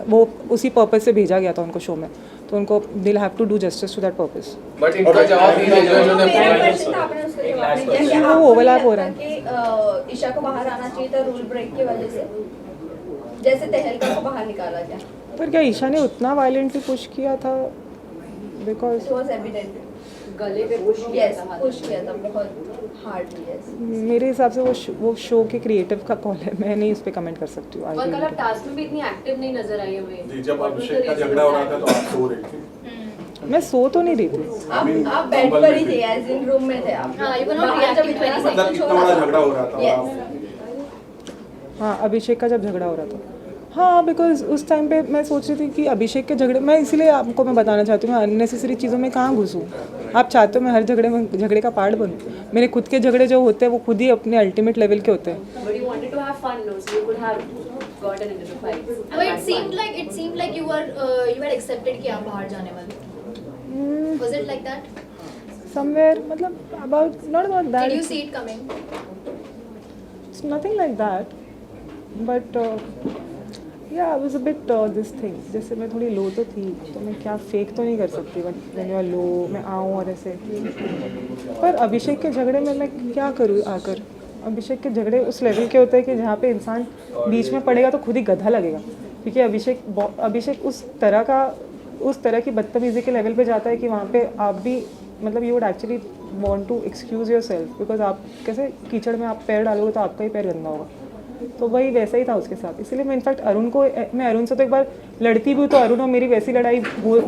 वो उसी पर्पज से भेजा गया था उनको शो में, तो उनको they will have to do justice to that purpose.
But इनका जवाब नहीं है जो इन्होंने
वो ओवरलैप हो रहा है।
कि ईशा को बाहर आना चाहिए था रूल ब्रेक की वजह से, जैसे तहलका को बाहर निकाला गया।
पर क्या ईशा ने उतना वायलेंटली पुश किया था? बिकॉज
इट वाज एविडेंट
गले पे पुश
पुश किया था बहुत हार्डली। यस
मेरे हिसाब से वो शो के क्रिएटिव का कॉल है, मैं नहीं उस पर कमेंट कर सकती हूँ।
और कल आप टास्क में भी इतनी एक्टिव नहीं नजर आई हमें।
जी, जब अभिषेक का झगड़ा हो रहा था तो आप सो रही थी।
मैं सो तो नहीं रही थी,
आप बेड पर ही थे, एज इन रूम में थे आप।
हाँ, you were not reacting to anything.
मतलब इतना बड़ा झगड़ा हो रहा था
Yes.
हाँ अभिषेक का जब झगड़ा हो रहा था। हाँ बिकॉज उस टाइम पे मैं सोच रही थी कि अभिषेक के झगड़े, मैं इसीलिए आपको मैं बताना चाहती हूँ मैं अननेसेसरी चीज़ों में कहाँ घुसूँ। आप चाहते हो मैं हर झगड़े का पार्ट बनूँ? मेरे खुद के झगड़े जो होते हैं वो खुद ही अपने अल्टीमेट लेवल के होते हैं।
But you wanted to have fun, no? So you could have gotten into the fight.
But it seemed like you had accepted कि आप बाहर जाने वाले। Was it like that?
Somewhere मतलब not about that.
Did you see it coming?
It's nothing like that. But yeah, I was a bit this thing. जैसे मैं थोड़ी लो तो थी, तो मैं क्या फेक तो नहीं कर सकती when you are low मैं आऊँ और ऐसे। पर अभिषेक के झगड़े में मैं क्या करूँ आकर? अभिषेक के झगड़े उस लेवल के होते हैं कि जहाँ पे इंसान बीच में पड़ेगा तो खुद ही गधा लगेगा, क्योंकि अभिषेक उस तरह की बदतमीजी के लेवल पे जाता है कि वहाँ पे आप भी मतलब you would actually want to excuse yourself, because आप कैसे कीचड़ में आप पैर डालोगे तो आपका ही पैर गंदा होगा। तो वही वैसा ही था उसके साथ। इसलिए मैं इनफैक्ट मैं अरुण से तो एक बार लड़ती भी हूँ तो अरुण और मेरी वैसी लड़ाई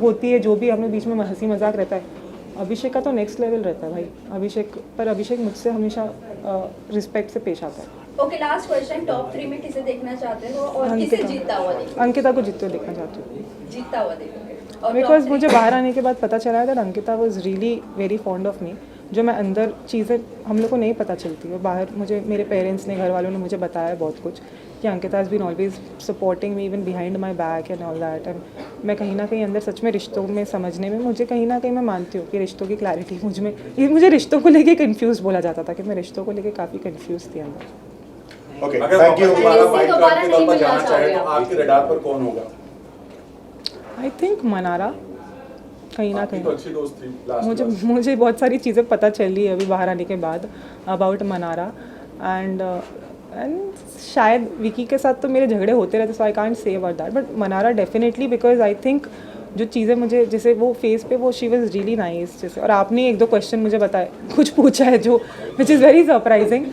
होती है, जो भी हम लोग बीच में हंसी मजाक रहता है। अभिषेक का तो नेक्स्ट लेवल रहता है भाई। अभिषेक मुझसे हमेशा रिस्पेक्ट से पेश आता है।
ओके, लास्ट क्वेश्चन, टॉप 3 में किसे देखना चाहते हो और किसे जीतता हुआ देखोगे?
अंकिता को जीतते हुए देखना चाहती हूँ।
जीतता हुआ देखोगे? और
बिकॉज मुझे बाहर आने के बाद पता चला है that Ankita was really very fond of me. जो मैं अंदर चीज़ें हम लोग को नहीं पता चलती और बाहर मुझे मेरे पेरेंट्स ने, घर वालों ने मुझे बताया बहुत कुछ कि Ankita has been always supporting me even behind my back and all that. And मैं कहीं ना कहीं अंदर सच में रिश्तों में समझने में मुझे कहीं ना कहीं मैं मानती हूँ कि रिश्तों की क्लैरिटी मुझे रिश्तों को लेके कंफ्यूज बोला जाता था कि मैं रिश्तों को लेके काफ़ी कंफ्यूज थी अंदर।
Okay, thank you. दोबारा नहीं मिलना चाहे तो आपके रडार पर कौन होगा?
आई थिंक मनारा, कहीं ना कहीं।
तो अच्छी दोस्त थी।
मुझे बहुत सारी चीज़ें पता चली अभी बाहर आने के बाद अबाउट मनारा एंड शायद विकी के साथ तो मेरे झगड़े होते रहते, so I can't say about that, but Mannara definitely, because I think जो चीज़ें मुझे जैसे वो फेस पे वो शी वॉज रियली नाइस जैसे, और आपने 1-2 क्वेश्चन मुझे बताए, कुछ पूछा है जो which is very surprising.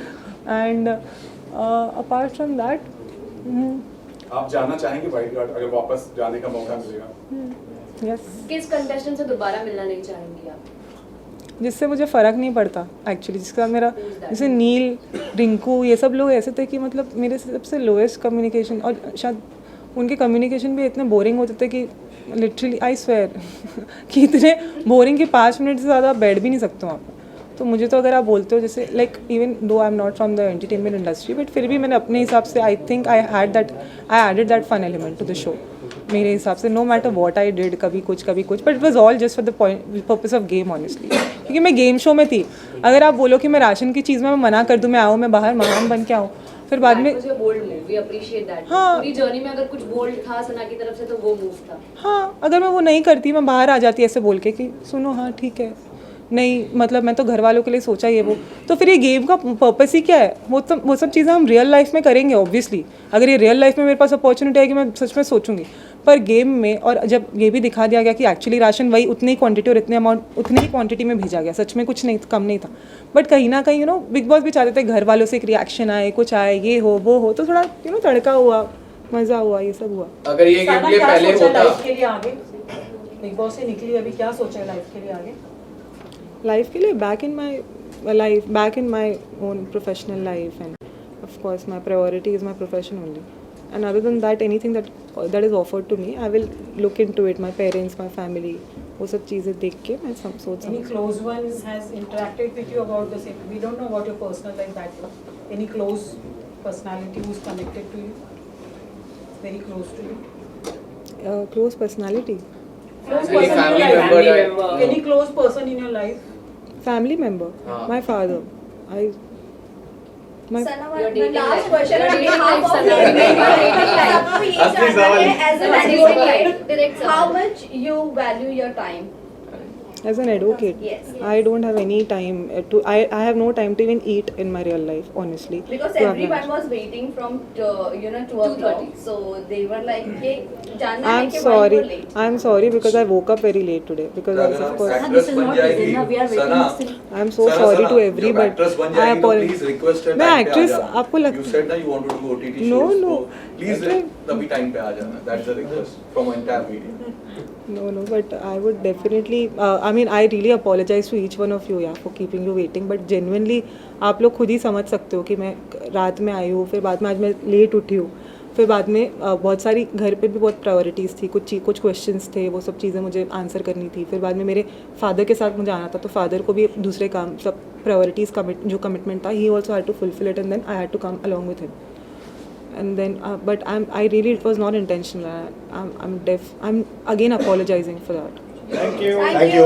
And apart from that
आप जाना चाहेंगे वाइल्ड कार्ड अगर वापस जाने का मौका मिलेगा?
यस।
किस कंटेस्टेंट से दोबारा मिलना नहीं चाहेंगी आप?
जिससे मुझे फ़र्क नहीं पड़ता एक्चुअली, जिसके साथ मेरा जैसे नील, रिंकू, ये सब लोग ऐसे थे कि मतलब मेरे सबसे लोएस्ट कम्युनिकेशन, और शायद उनके कम्युनिकेशन भी इतने बोरिंग होते थे कि लिटरली आई स्वेयर कि इतने बोरिंग कि 5 मिनट से ज़्यादा बैठ भी नहीं सकते वहाँ पर। तो मुझे तो अगर आप बोलते हो जैसे like even though I am not from the entertainment industry, but फिर भी मैंने अपने हिसाब से I think I added that fun element to the show मेरे हिसाब से, no matter what I did, कभी कुछ, but it was all just for the purpose of game honestly, क्योंकि मैं गेम शो में थी। अगर आप बोलो कि मैं राशन की चीज़ में मैं मना कर दूँ, मैं आऊँ, मैं बाहर महान बन के आऊँ, फिर बाद में
bold move, we appreciate that.
हाँ।
पूरी जर्नी में अगर कुछ बोल्ड था सना की तरफ से तो वो मूव था।
हाँ, अगर मैं वो नहीं करती, मैं बाहर आ जाती ऐसे बोल के कि सुनो हाँ ठीक है, नहीं मतलब मैं तो घर वालों के लिए सोचा ये वो, तो फिर ये गेम का पर्पस ही क्या है? वो सब चीज़ें हम रियल लाइफ में करेंगे ऑब्वियसली। अगर ये रियल लाइफ में मेरे पास अपॉर्चुनिटी आएगी मैं सच में सोचूंगी, पर गेम में, और जब ये भी दिखा दिया गया कि एक्चुअली राशन वही उतनी ही क्वांटिटी और इतने अमाउंट उतनी ही क्वांटिटी में भेजा गया, सच में कुछ नहीं कम नहीं था, बट कहीं ना कहीं बिग बॉस भी चाहते थे घर वालों से एक रिएक्शन आए, कुछ आए, ये हो वो हो, तो थोड़ा तड़का हुआ, मज़ा हुआ, ये सब हुआ।
अगर ये गेम के पहले होता
लाइफ के लिए आगे, बिग बॉस से निकली अभी क्या सोचा है लाइफ के लिए आगे?
लाइफ के लिए back in my own professional life, and of course my priority is my profession only, and other than that anything that is offered to me I will look into it, my parents, my family, वो सब चीज़ें देख के मैं सोच
Any close one has interacted with you about the same? We don't know about your personal life that much. Any close personality who's connected to you? Very close to you?
Close personality,
Close
Any
person in
family
your life?
member that-
Any close person in your life?
Family member,
हाँ.
My father,
Sana,
Your dating
last
life.
Question
Your
on
dating
behalf
life,
of
Sana.
सबको ये
असली
जानना
सवाल।
है as an
असली
advocate,
सवाल। Direct
how
सवाल।
much you value your time?
as an advocate.
Yes.
I don't have any time to I have no time to even eat in my real life, honestly.
Because
to have
everyone
lunch.
was waiting from 2 o'clock, so they were like, "Hey, जानना है
I'm
कि why
sorry.
you're late?"
I'm sorry because I woke up very late today because I was, of course
This is not easy, na, we are waiting still.
I'm so sorry to everybody. I apologize. मैं actress आपको
You
लगता
said that you wanted to do OTT
No,
shows,
no.
so please तभी time पे आ जाना. That's the request from entire media.
No, but I would definitely. I mean, I really apologize to each one of you, yeah, for keeping you waiting. But genuinely, आप लोग खुद ही समझ सकते हो कि मैं रात में आई हूँ, फिर बाद में आज मैं लेट उठी हूँ, फिर बाद में बहुत सारी घर पे भी बहुत प्रायोरिटीज़ थी, कुछ क्वेश्चंस थे, वो सब चीज़ें मुझे आंसर करनी थी, फिर बाद में मेरे फादर के साथ मुझे आना था, तो फादर को भी दूसरे काम सब प्रायोरिटीज़ जो कमिटमेंट था, he also had to fulfil it, and then I had to come along with him. And then but I really, it was not intentional. I'm again apologizing for that.
Thank you.
Thank you.